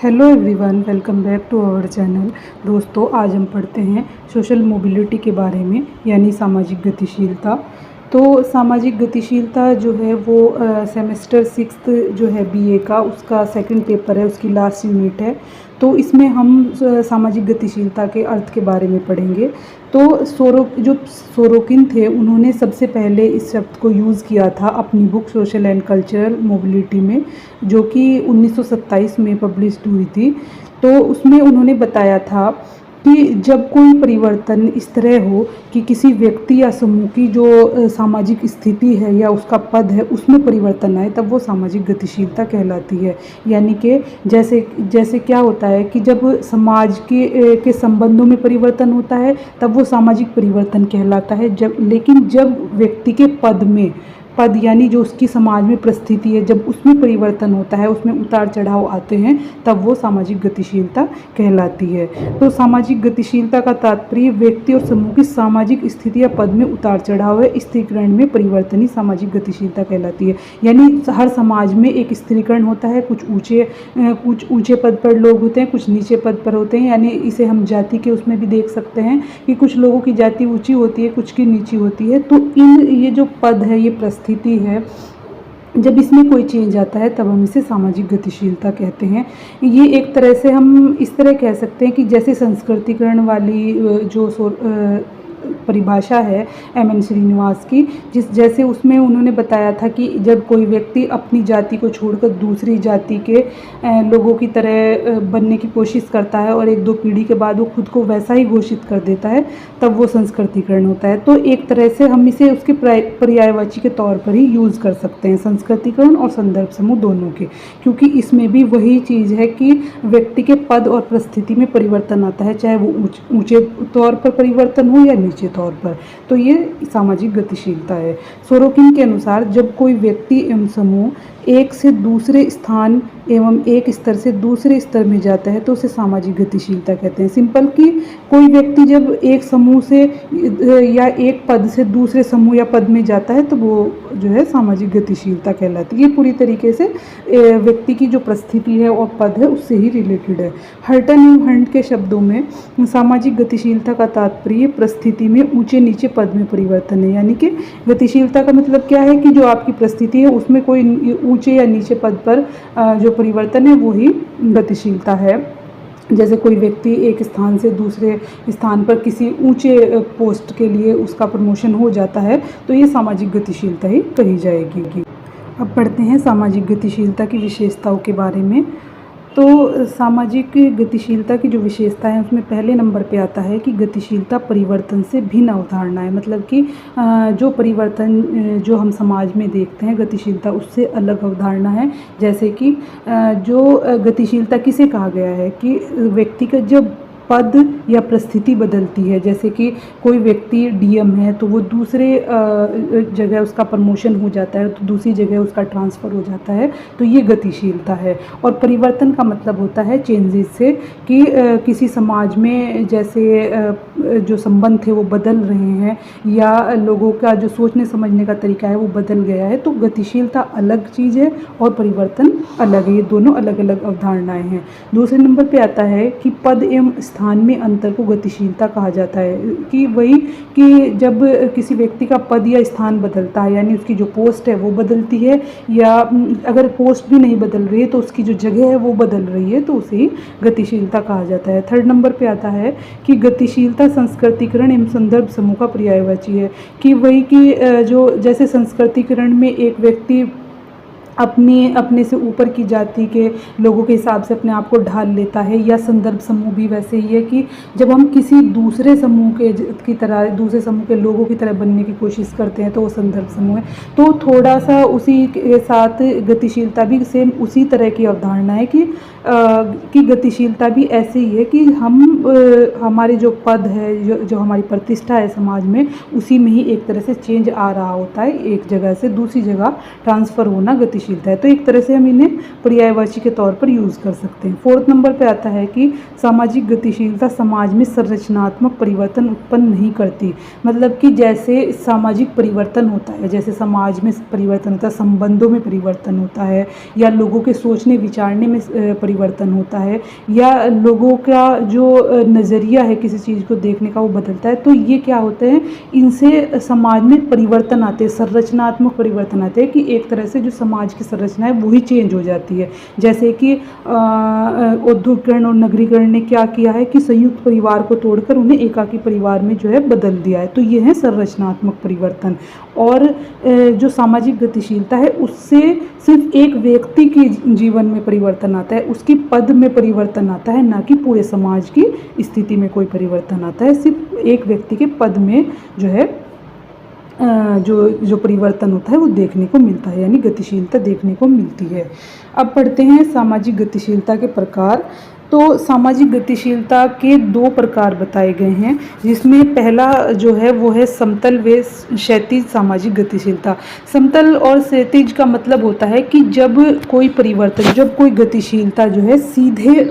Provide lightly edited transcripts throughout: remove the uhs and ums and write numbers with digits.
Hello everyone, welcome back to our channel. दोस्तों, आज हम पढ़ते हैं सोशल मोबिलिटी के बारे में, यानी सामाजिक गतिशीलता। तो सामाजिक गतिशीलता जो है वो सेमेस्टर 6 जो है बीए का, उसका सेकंड पेपर है, उसकी लास्ट यूनिट है। तो इसमें हम सामाजिक गतिशीलता के अर्थ के बारे में पढ़ेंगे। तो सोरोकिन थे, उन्होंने सबसे पहले इस शब्द को यूज़ किया था अपनी book social and cultural mobility में, जो कि 1927 में पब्लिश्ड हुई थी। तो उसमें उन्होंने बताया था कि जब कोई परिवर्तन इस तरह हो कि किसी व्यक्ति या समूह की जो सामाजिक स्थिति है या उसका पद है, उसमें परिवर्तन आए, तब वो सामाजिक गतिशीलता कहलाती है। यानी कि जैसे जैसे क्या होता है कि जब समाज के संबंधों में परिवर्तन होता है, तब वो सामाजिक परिवर्तन कहलाता है। लेकिन जब व्यक्ति के पद यानी जो उसकी समाज में परिस्थिति है, जब उसमें परिवर्तन होता है, उसमें उतार चढ़ाव आते हैं, तब वो सामाजिक गतिशीलता कहलाती है। तो सामाजिक गतिशीलता का तात्पर्य व्यक्ति और समूह की सामाजिक स्थिति या पद में उतार चढ़ाव है। स्थिरीकरण में परिवर्तन ही सामाजिक गतिशीलता कहलाती है। यानी हर समाज में एक स्थिरीकरण होता है। कुछ ऊंचे पद पर लोग होते हैं, कुछ नीचे पद पर होते हैं। यानी इसे हम जाति के उसमें भी देख सकते हैं कि कुछ लोगों की जाति ऊंची होती है, कुछ की नीची होती है। तो ये जो पद है, ये परिस्थिति है, जब इसमें कोई चेंज आता है, तब हम इसे सामाजिक गतिशीलता कहते हैं। ये एक तरह से हम इस तरह कह सकते हैं कि जैसे संस्कृतिकरण वाली जो परिभाषा है एम.एन. श्रीनिवास की, जैसे उसमें उन्होंने बताया था कि जब कोई व्यक्ति अपनी जाति को छोड़कर दूसरी जाति के लोगों की तरह बनने की कोशिश करता है और एक दो पीढ़ी के बाद वो खुद को वैसा ही घोषित कर देता है, तब वो संस्कृतिकरण होता है। तो एक तरह से हम इसे उसके पर्यायवाची के तौर पर ही यूज़ कर सकते हैं, संस्कृतिकरण और संदर्भ समूह दोनों के, क्योंकि इसमें भी वही चीज़ है कि व्यक्ति के पद और परिस्थिति में परिवर्तन आता है, चाहे वो ऊंचे तौर पर परिवर्तन हो या नीचे तौर पर। तो ये सामाजिक गतिशीलता है। सोरोकिन के अनुसार जब कोई व्यक्ति एवं समूह एक से दूसरे स्थान एवं एक स्तर से दूसरे स्तर में जाता है, तो उसे सामाजिक गतिशीलता कहते हैं। सिंपल कि कोई व्यक्ति जब एक समूह से या एक पद से दूसरे समूह या पद में जाता है, तो वो जो है सामाजिक गतिशीलता कहलाती है। ये पूरी तरीके से व्यक्ति की जो परिस्थिति है और पद है, उससे ही रिलेटेड है। हर्टन एवं हंट के शब्दों में सामाजिक गतिशीलता का तात्पर्य परिस्थिति में ऊंचे नीचे पद में परिवर्तन है। यानी कि गतिशीलता का मतलब क्या है कि जो आपकी परिस्थिति है, उसमें कोई ऊंचे या नीचे पद पर जो परिवर्तन है, वो ही गतिशीलता है। जैसे कोई व्यक्ति एक स्थान से दूसरे स्थान पर किसी ऊंचे पोस्ट के लिए उसका प्रमोशन हो जाता है, तो ये सामाजिक गतिशीलता ही कही जाएगी। अब पढ़ते हैं सामाजिक गतिशीलता की विशेषताओं के बारे में। तो सामाजिक गतिशीलता की जो विशेषता है, उसमें पहले नंबर पे आता है कि गतिशीलता परिवर्तन से भिन्न अवधारणा है। मतलब कि जो परिवर्तन जो हम समाज में देखते हैं, गतिशीलता उससे अलग अवधारणा है। जैसे कि जो गतिशीलता किसे कहा गया है कि व्यक्ति का जब पद या परिस्थिति बदलती है। जैसे कि कोई व्यक्ति डीएम है, तो वो दूसरे जगह उसका प्रमोशन हो जाता है, तो दूसरी जगह उसका ट्रांसफ़र हो जाता है, तो ये गतिशीलता है। और परिवर्तन का मतलब होता है चेंजेस से, कि किसी समाज में जैसे जो संबंध थे वो बदल रहे हैं, या लोगों का जो सोचने समझने का तरीका है वो बदल गया है। तो गतिशीलता अलग चीज़ है और परिवर्तन अलग है। ये दोनों अलग अलग अवधारणाएँ हैं। दूसरे नंबर पे आता है कि पद एवं स्थान में अंतर को गतिशीलता कहा जाता है। कि वही कि जब किसी व्यक्ति का पद या स्थान बदलता है, यानी उसकी जो पोस्ट है वो बदलती है, या अगर पोस्ट भी नहीं बदल रही है तो उसकी जो जगह है वो बदल रही है, तो उसे ही गतिशीलता कहा जाता है। थर्ड नंबर पे आता है कि गतिशीलता संस्कृतिकरण एवं संदर्भ समूह का पर्यायवाची है। कि वही कि जो जैसे संस्कृतिकरण में एक व्यक्ति अपने से ऊपर की जाति के लोगों के हिसाब से अपने आप को ढाल लेता है, या संदर्भ समूह भी वैसे ही है कि जब हम किसी दूसरे समूह की तरह, दूसरे समूह के लोगों की तरह बनने की कोशिश करते हैं, तो वो संदर्भ समूह है। तो थोड़ा सा उसी के साथ गतिशीलता भी सेम उसी तरह की अवधारणा है कि गतिशीलता भी ऐसे ही है कि हमारे जो पद है, जो हमारी प्रतिष्ठा है समाज में, उसी में ही एक तरह से चेंज आ रहा होता है। एक जगह से दूसरी जगह ट्रांसफ़र होना गतिशीलता गतिशीलता है। तो एक तरह से हम इन्हें पर्यायवाची के तौर पर यूज़ कर सकते हैं। 4th नंबर पे आता है कि सामाजिक गतिशीलता समाज में संरचनात्मक परिवर्तन उत्पन्न नहीं करती। मतलब कि जैसे सामाजिक परिवर्तन होता है, जैसे समाज में परिवर्तन होता है, संबंधों में परिवर्तन होता है, या लोगों के सोचने विचारने में परिवर्तन होता है, या लोगों का जो नज़रिया है किसी चीज़ को देखने का वो बदलता है, तो ये क्या होते हैं, इनसे समाज में परिवर्तन आते हैं, संरचनात्मक परिवर्तन आते हैं कि एक तरह से जो समाज की संरचना है वही चेंज हो जाती है। जैसे कि औद्योगिकरण और नगरीकरण ने क्या किया है कि संयुक्त परिवार को तोड़कर उन्हें एकाकी परिवार में जो है बदल दिया है। तो ये है संरचनात्मक परिवर्तन। और जो सामाजिक गतिशीलता है उससे सिर्फ एक व्यक्ति के जीवन में परिवर्तन आता है, उसकी पद में परिवर्तन आता है, ना कि पूरे समाज की स्थिति में कोई परिवर्तन आता है। सिर्फ एक व्यक्ति के पद में जो है जो परिवर्तन होता है वो देखने को मिलता है, यानी गतिशीलता देखने को मिलती है। अब पढ़ते हैं सामाजिक गतिशीलता के प्रकार। तो सामाजिक गतिशीलता के 2 प्रकार बताए गए हैं, जिसमें पहला जो है वो है समतल व क्षैतिज सामाजिक गतिशीलता। समतल और क्षैतिज का मतलब होता है कि जब कोई परिवर्तन, जब कोई गतिशीलता जो है सीधे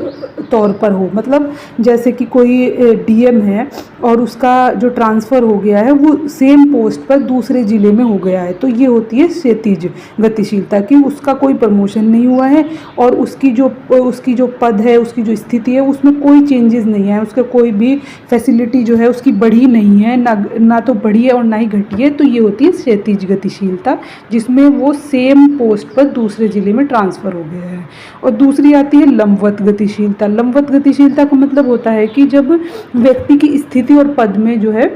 तौर पर हो, मतलब जैसे कि कोई डीएम है और उसका जो ट्रांसफ़र हो गया है वो सेम पोस्ट पर दूसरे ज़िले में हो गया है, तो ये होती है क्षैतिज गतिशीलता, कि उसका कोई प्रमोशन नहीं हुआ है और उसकी जो पद है, उसकी जो स्थिति है उसमें कोई चेंजेस नहीं है, उसका कोई भी फैसिलिटी जो है उसकी बढ़ी नहीं है, ना तो बढ़ी है और ना ही घटी है। तो ये होती है क्षैतिज गतिशीलता, जिसमें वो सेम पोस्ट पर दूसरे ज़िले में ट्रांसफ़र हो गया है। और दूसरी आती है लंबवत गतिशीलता। लंबवत गतिशीलता का मतलब होता है कि जब व्यक्ति की स्थिति और पद में जो है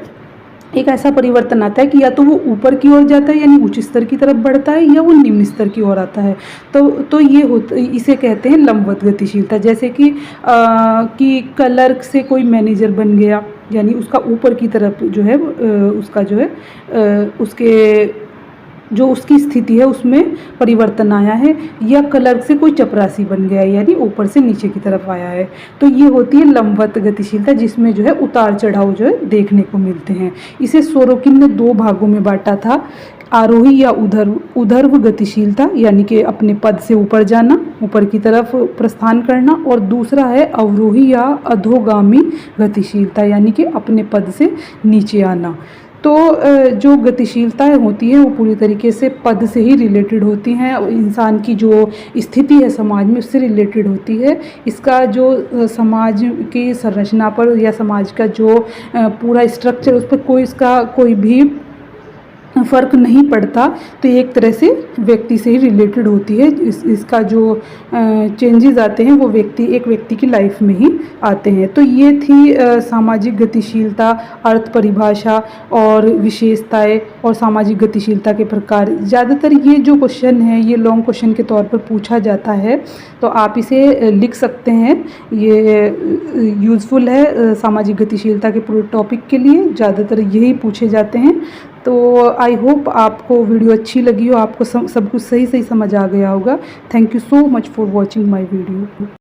एक ऐसा परिवर्तन आता है कि या तो वो ऊपर की ओर जाता है यानी उच्च स्तर की तरफ बढ़ता है, या वो निम्न स्तर की ओर आता है। तो ये इसे कहते हैं लंबवत गतिशीलता। जैसे कि क्लर्क से कोई मैनेजर बन गया, यानी उसका ऊपर की तरफ जो है उसका जो है उसके जो उसकी स्थिति है उसमें परिवर्तन आया है, या क्लर्क से कोई चपरासी बन गया है, यानी ऊपर से नीचे की तरफ आया है। तो ये होती है लंबवत गतिशीलता, जिसमें जो है उतार चढ़ाव जो है देखने को मिलते हैं। इसे सोरोकिन ने 2 भागों में बांटा था, आरोही या ऊर्ध्व गतिशीलता, यानी कि अपने पद से ऊपर जाना, ऊपर की तरफ प्रस्थान करना, और दूसरा है अवरोही या अधोगामी गतिशीलता, यानी कि अपने पद से नीचे आना। तो जो गतिशीलताएं होती हैं वो पूरी तरीके से पद से ही रिलेटेड होती हैं, इंसान की जो स्थिति है समाज में उससे रिलेटेड होती है। इसका जो समाज की संरचना पर या समाज का जो पूरा स्ट्रक्चर, उस पर इसका कोई भी फ़र्क नहीं पड़ता। तो एक तरह से व्यक्ति से ही रिलेटेड होती है। इसका जो चेंजेस आते हैं वो एक व्यक्ति की लाइफ में ही आते हैं। तो ये थी सामाजिक गतिशीलता, अर्थ परिभाषा और विशेषताएं और सामाजिक गतिशीलता के प्रकार। ज़्यादातर ये जो क्वेश्चन है ये लॉन्ग क्वेश्चन के तौर पर पूछा जाता है, तो आप इसे लिख सकते हैं। ये यूज़फुल है सामाजिक गतिशीलता के पूरे टॉपिक के लिए, ज़्यादातर यही पूछे जाते हैं। तो आई होप आपको वीडियो अच्छी लगी हो, आपको सब कुछ सही समझ आ गया होगा। Thank you so much for watching my video.